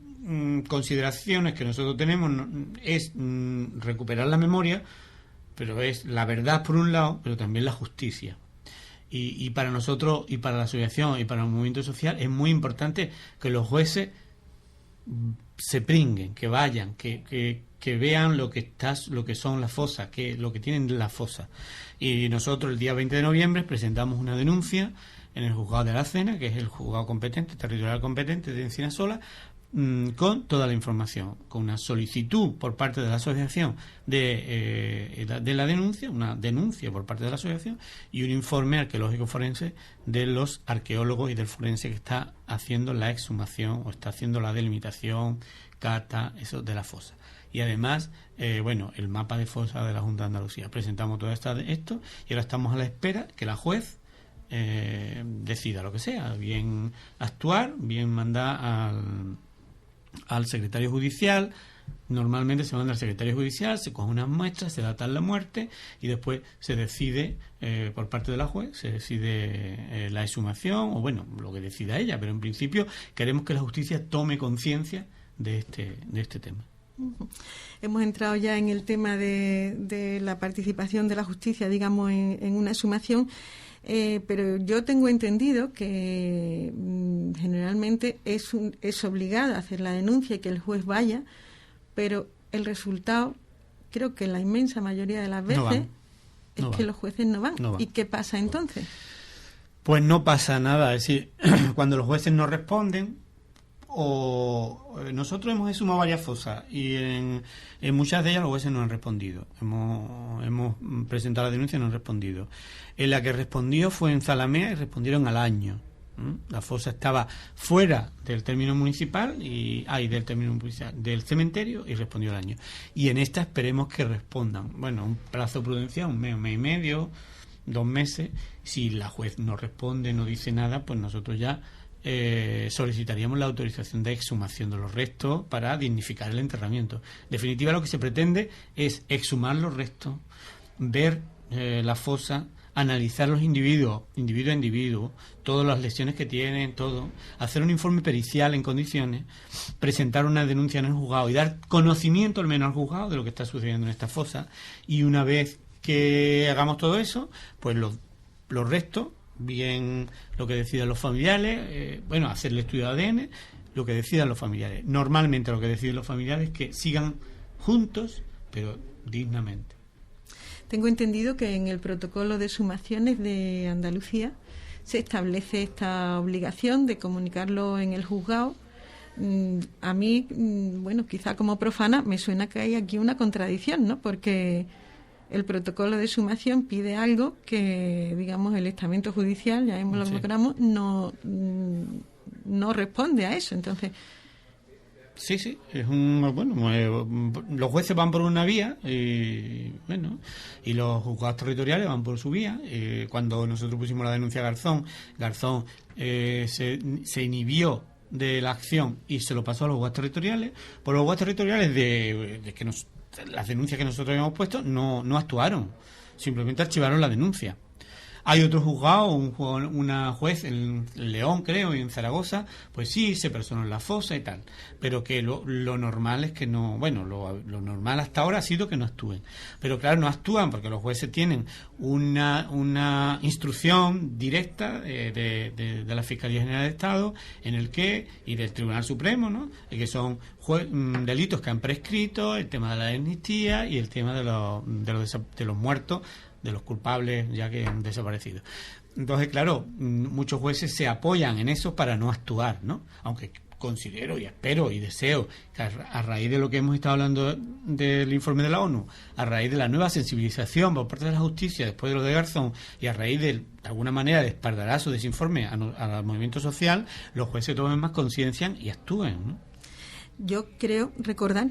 consideraciones que nosotros tenemos es recuperar la memoria, pero es la verdad por un lado, pero también la justicia. Y para nosotros, y para la asociación, y para el movimiento social, es muy importante que los jueces se pringuen, que vayan, que vean lo que son las fosas, lo que tienen las fosas. Y nosotros el día 20 de noviembre presentamos una denuncia en el juzgado de la Cena, que es el juzgado competente, territorial competente de Encinasola, con toda la información, con una solicitud por parte de la asociación de la denuncia, una denuncia por parte de la asociación, y un informe arqueológico forense de los arqueólogos y del forense que está haciendo la exhumación o está haciendo la delimitación, cata, eso de la fosa. Y además, el mapa de fosa de la Junta de Andalucía. Presentamos todo esto y ahora estamos a la espera que la juez decida lo que sea, bien actuar, bien mandar al secretario judicial. Normalmente se manda al secretario judicial, se coge unas muestras, se datan la muerte y después se decide por parte de la juez, se decide la exhumación o lo que decida ella, pero en principio queremos que la justicia tome conciencia de este tema. Hemos entrado ya en el tema de la participación de la justicia, digamos, en una exhumación, pero yo tengo entendido que generalmente es obligado a hacer la denuncia y que el juez vaya, pero el resultado, creo que la inmensa mayoría de las veces que los jueces no van. ¿Y qué pasa entonces? Pues no pasa nada, es decir, cuando los jueces no responden, nosotros hemos exhumado varias fosas y en muchas de ellas los jueces no han respondido. Hemos presentado la denuncia y no han respondido. En la que respondió fue en Zalamea y respondieron al año. La fosa estaba fuera del término municipal del cementerio y respondió al año. Y en esta esperemos que respondan. Un plazo prudencial, un mes y medio, 2 meses. Si la juez no responde, no dice nada, pues nosotros ya solicitaríamos la autorización de exhumación de los restos para dignificar el enterramiento. En definitiva, lo que se pretende es exhumar los restos, ver la fosa, analizar los individuo a individuo, todas las lesiones que tienen, todo, hacer un informe pericial en condiciones, presentar una denuncia en el juzgado y dar conocimiento al menos al juzgado de lo que está sucediendo en esta fosa. Y una vez que hagamos todo eso, pues los restos, bien lo que decidan los familiares, hacer el estudio de ADN, lo que decidan los familiares. Normalmente lo que deciden los familiares es que sigan juntos, pero dignamente. Tengo entendido que en el protocolo de exhumaciones de Andalucía se establece esta obligación de comunicarlo en el juzgado A mí, bueno, quizá como profana, me suena que hay aquí una contradicción, ¿no? Porque el protocolo de exhumación pide algo que, digamos, el estamento judicial, ya lo que queramos, no responde a eso. Entonces, sí, es los jueces van por una vía y los juzgados territoriales van por su vía. Cuando nosotros pusimos la denuncia a Garzón se inhibió de la acción y se lo pasó a los juzgados territoriales. Por los juzgados territoriales de que las denuncias que nosotros habíamos puesto no actuaron, simplemente archivaron la denuncia. Hay otro juzgado, una juez en León, creo, y en Zaragoza, pues sí, se personó en la fosa y tal. Pero que lo normal es que no... Bueno, lo normal hasta ahora ha sido que no actúen. Pero claro, no actúan porque los jueces tienen una instrucción directa de la Fiscalía General de Estado y del Tribunal Supremo, ¿no? Que son delitos que han prescrito, el tema de la amnistía y el tema de los muertos, de los culpables ya que han desaparecido. Entonces, claro, muchos jueces se apoyan en eso para no actuar, ¿no? Aunque considero y espero y deseo que a raíz de lo que hemos estado hablando del informe de la ONU, a raíz de la nueva sensibilización por parte de la justicia después de lo de Garzón y a raíz de alguna manera de espaldarazo de ese informe al movimiento social, los jueces tomen más conciencia y actúen, ¿no? Yo creo recordar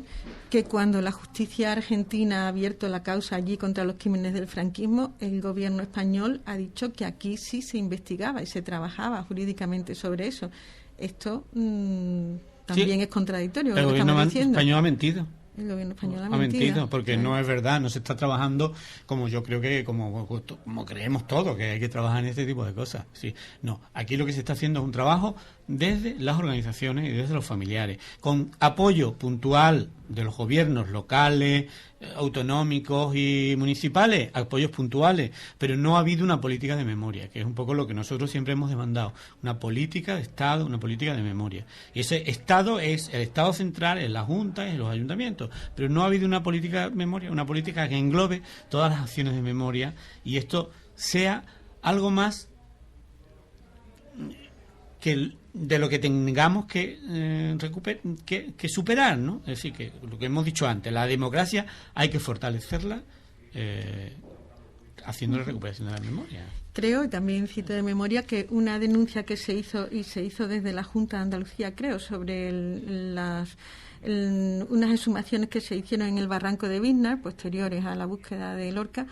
que cuando la justicia argentina ha abierto la causa allí contra los crímenes del franquismo, el gobierno español ha dicho que aquí sí se investigaba y se trabajaba jurídicamente sobre eso. Esto también es contradictorio. El gobierno español ha mentido. El gobierno español ha mentido porque no es verdad, no se está trabajando como yo creo que como creemos todos que hay que trabajar en este tipo de cosas. Sí, no, aquí lo que se está haciendo es un trabajo desde las organizaciones y desde los familiares, con apoyo puntual de los gobiernos locales, autonómicos y municipales, apoyos puntuales, pero no ha habido una política de memoria, que es un poco lo que nosotros siempre hemos demandado, una política de Estado, una política de memoria. Y ese Estado es el Estado central, en la Junta, en los ayuntamientos, pero no ha habido una política de memoria, una política que englobe todas las acciones de memoria y esto sea algo más que de lo que tengamos que superar, ¿no? Es decir, que lo que hemos dicho antes, la democracia hay que fortalecerla haciendo la recuperación de la memoria. Creo, y también cito de memoria, que una denuncia que se hizo desde la Junta de Andalucía, creo, sobre unas exhumaciones que se hicieron en el barranco de Biznar, posteriores a la búsqueda de Lorca,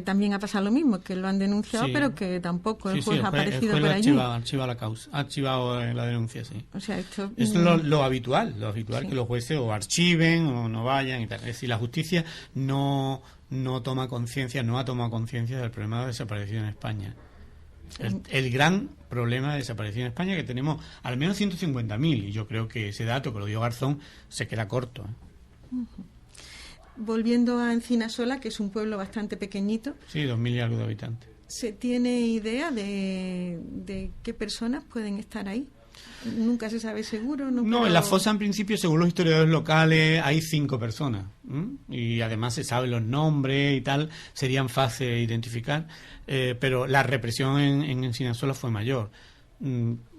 también ha pasado lo mismo, que lo han denunciado, sí, pero que tampoco el juez ha aparecido por allí. Archiva la causa, ha archivado la denuncia, sí. O sea, esto es lo habitual, sí, que los jueces o archiven o no vayan y tal. Es decir, la justicia no toma conciencia, no ha tomado conciencia del problema de desaparición en España. El gran problema de desaparición en España, que tenemos al menos 150.000, y yo creo que ese dato que lo dio Garzón se queda corto. Uh-huh. Volviendo a Encinasola, que es un pueblo bastante pequeñito. Sí, 2.000 y algo de habitantes. ¿Se tiene idea de qué personas pueden estar ahí? Nunca se sabe seguro. No, en la fosa en principio, según los historiadores locales, hay 5 personas. Y además se saben los nombres y tal, serían fáciles de identificar. Pero la represión en Encinasola fue mayor.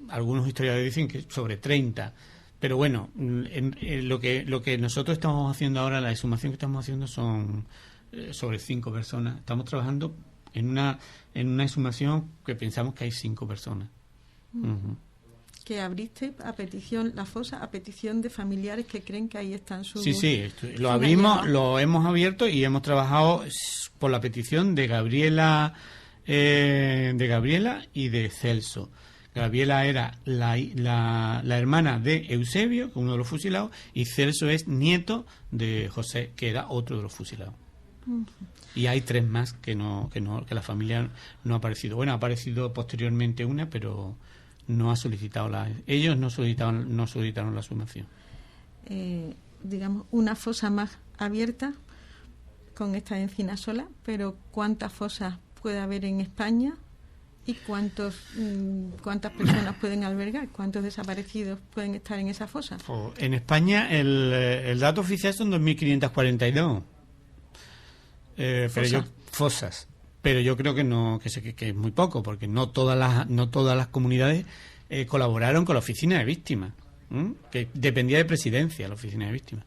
Algunos historiadores dicen que sobre 30. Pero bueno, lo que nosotros estamos haciendo ahora, la exhumación que estamos haciendo son sobre 5 personas. Estamos trabajando en una exhumación que pensamos que hay 5 personas. Uh-huh. Que abriste a petición la fosa, a petición de familiares que creen que ahí están sus... Sí, lo abrimos, lo hemos abierto y hemos trabajado por la petición de Gabriela y de Celso. Gabriela era la hermana de Eusebio, uno de los fusilados, y Celso es nieto de José, que era otro de los fusilados. Uh-huh. Y hay 3 más que la familia no ha aparecido. Bueno, ha aparecido posteriormente una, pero no ha solicitado ellos no solicitaron la sumación. Digamos, una fosa más abierta con esta de Encinasola, pero ¿cuántas fosas puede haber en España? ¿Y cuántas personas pueden albergar? ¿Cuántos desaparecidos pueden estar en esa fosa? En España el dato oficial son 2.542 fosas. Pero yo creo que no, que es muy poco, porque no todas las comunidades colaboraron con la oficina de víctimas. que dependía de Presidencia, la Oficina de Víctimas.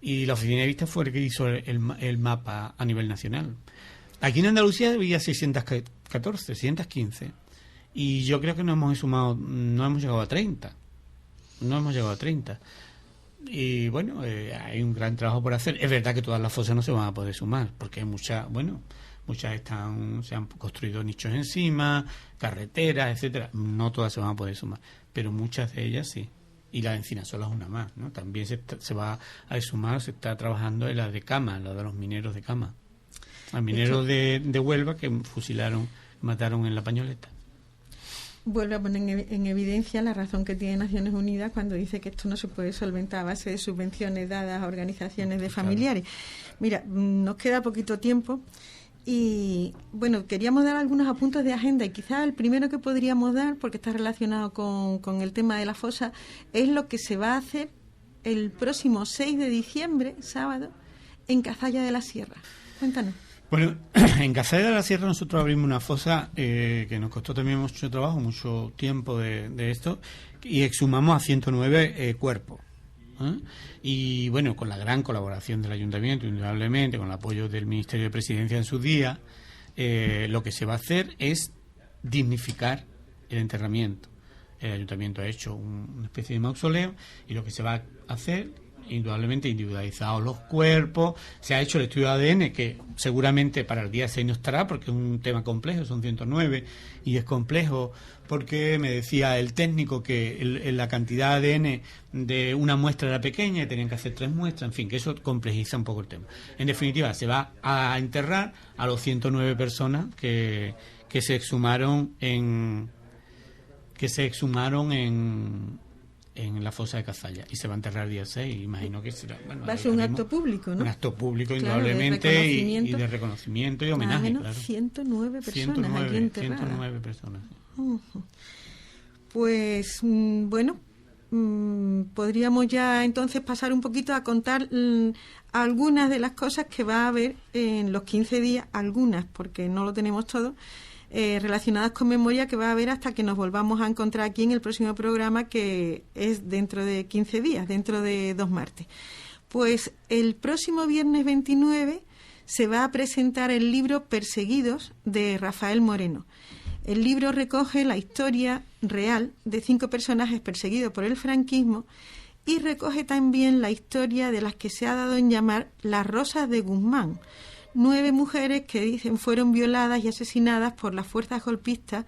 Y la Oficina de Víctimas fue el que hizo el mapa a nivel nacional. Aquí en Andalucía había 614, 615. Y yo creo que no hemos llegado a 30. No hemos llegado a 30. Y bueno, hay un gran trabajo por hacer. Es verdad que todas las fosas no se van a poder sumar, porque hay muchas se han construido nichos encima, carreteras, etcétera. No todas se van a poder sumar, pero muchas de ellas sí. Y la de Encinasola es una más, ¿no? También se va a sumar, se está trabajando en la de Cama, la de los mineros de Cama. Los mineros de Huelva que mataron en La Pañoleta. Vuelve a poner en evidencia la razón que tiene Naciones Unidas cuando dice que esto no se puede solventar a base de subvenciones dadas a organizaciones de familiares. Mira, nos queda poquito tiempo y, bueno, queríamos dar algunos apuntes de agenda y quizás el primero que podríamos dar, porque está relacionado con el tema de la fosa, es lo que se va a hacer el próximo 6 de diciembre, sábado, en Cazalla de la Sierra. Cuéntanos. Bueno, en Cazalla de la Sierra nosotros abrimos una fosa que nos costó también mucho trabajo, mucho tiempo de esto, y exhumamos a 109 cuerpos. Y bueno, con la gran colaboración del Ayuntamiento, indudablemente, con el apoyo del Ministerio de Presidencia en su día, lo que se va a hacer es dignificar el enterramiento. El Ayuntamiento ha hecho una especie de mausoleo y lo que se va a hacer, indudablemente, individualizados los cuerpos, se ha hecho el estudio de ADN que seguramente para el día 6 no estará porque es un tema complejo, son 109 y es complejo porque me decía el técnico que la cantidad de ADN de una muestra era pequeña y tenían que hacer 3 muestras, en fin, que eso complejiza un poco el tema. En definitiva, se va a enterrar a los 109 personas que se exhumaron en la fosa de Cazalla y se va a enterrar el día 6, imagino que será... Bueno, va a ser un acto público, ¿no? Un acto público, claro, indudablemente, y de reconocimiento y homenaje, menos claro. 109 personas allí enterradas. 109 personas. Pues, bueno, podríamos ya entonces pasar un poquito a contar algunas de las cosas que va a haber en los 15 días, algunas, porque no lo tenemos todo, relacionadas con memoria que va a haber hasta que nos volvamos a encontrar aquí en el próximo programa, que es dentro de 15 días, dentro de 2 martes. Pues el próximo viernes 29 se va a presentar el libro Perseguidos de Rafael Moreno. El libro recoge la historia real de 5 personajes perseguidos por el franquismo y recoge también la historia de las que se ha dado en llamar las Rosas de Guzmán, 9 mujeres que dicen fueron violadas y asesinadas por las fuerzas golpistas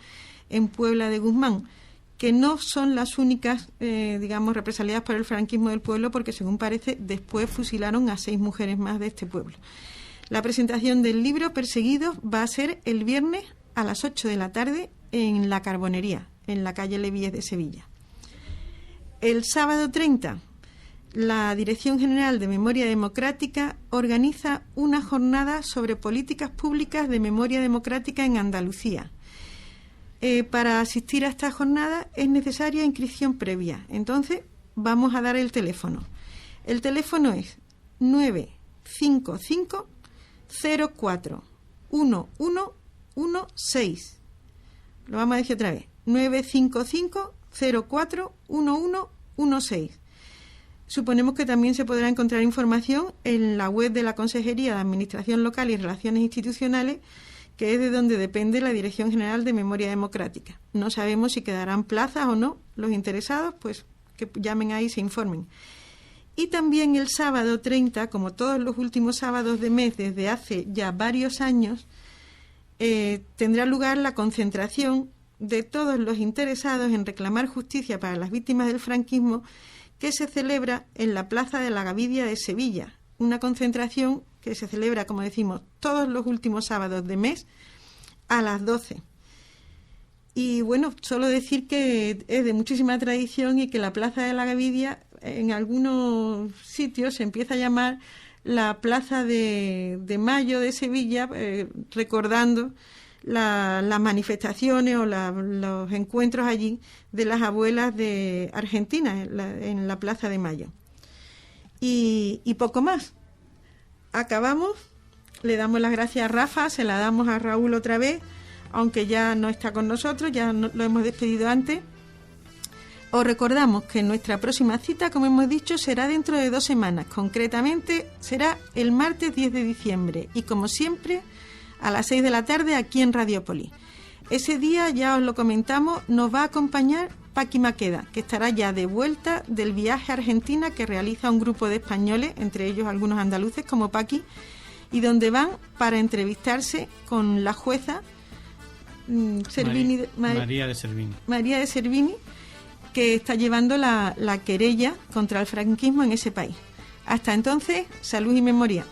en Puebla de Guzmán, que no son las únicas, represaliadas por el franquismo del pueblo, porque según parece después fusilaron a 6 mujeres más de este pueblo. La presentación del libro Perseguidos va a ser el viernes a las 8 de la tarde en La Carbonería, en la calle Levíes de Sevilla. El sábado 30, la Dirección General de Memoria Democrática organiza una jornada sobre políticas públicas de memoria democrática en Andalucía. Para asistir a esta jornada es necesaria inscripción previa. Entonces, vamos a dar el teléfono. El teléfono es 955 04 1116. Lo vamos a decir otra vez. 955 04 1116. Suponemos que también se podrá encontrar información en la web de la Consejería de Administración Local y Relaciones Institucionales, que es de donde depende la Dirección General de Memoria Democrática. No sabemos si quedarán plazas o no. Los interesados, pues que llamen ahí y se informen. Y también el sábado 30, como todos los últimos sábados de mes desde hace ya varios años, tendrá lugar la concentración de todos los interesados en reclamar justicia para las víctimas del franquismo, que se celebra en la Plaza de la Gavidia de Sevilla, una concentración que se celebra, como decimos, todos los últimos sábados de mes a las 12. Y bueno, solo decir que es de muchísima tradición y que la Plaza de la Gavidia en algunos sitios se empieza a llamar la Plaza de Mayo de Sevilla, recordando las manifestaciones o los encuentros allí de las abuelas de Argentina en la Plaza de Mayo. Y poco más. Acabamos. Le damos las gracias a Rafa, se la damos a Raúl otra vez, aunque ya no está con nosotros, ya lo hemos despedido antes. Os recordamos que nuestra próxima cita, como hemos dicho, será dentro de 2 semanas. Concretamente, será el martes 10 de diciembre y, como siempre, a las 6 de la tarde aquí en Radiópolis. Ese día, ya os lo comentamos, nos va a acompañar Paqui Maqueda, que estará ya de vuelta del viaje a Argentina que realiza un grupo de españoles, entre ellos algunos andaluces como Paqui, y donde van para entrevistarse con la jueza María de Servini. María de Servini, que está llevando la querella contra el franquismo en ese país. Hasta entonces, salud y memoria.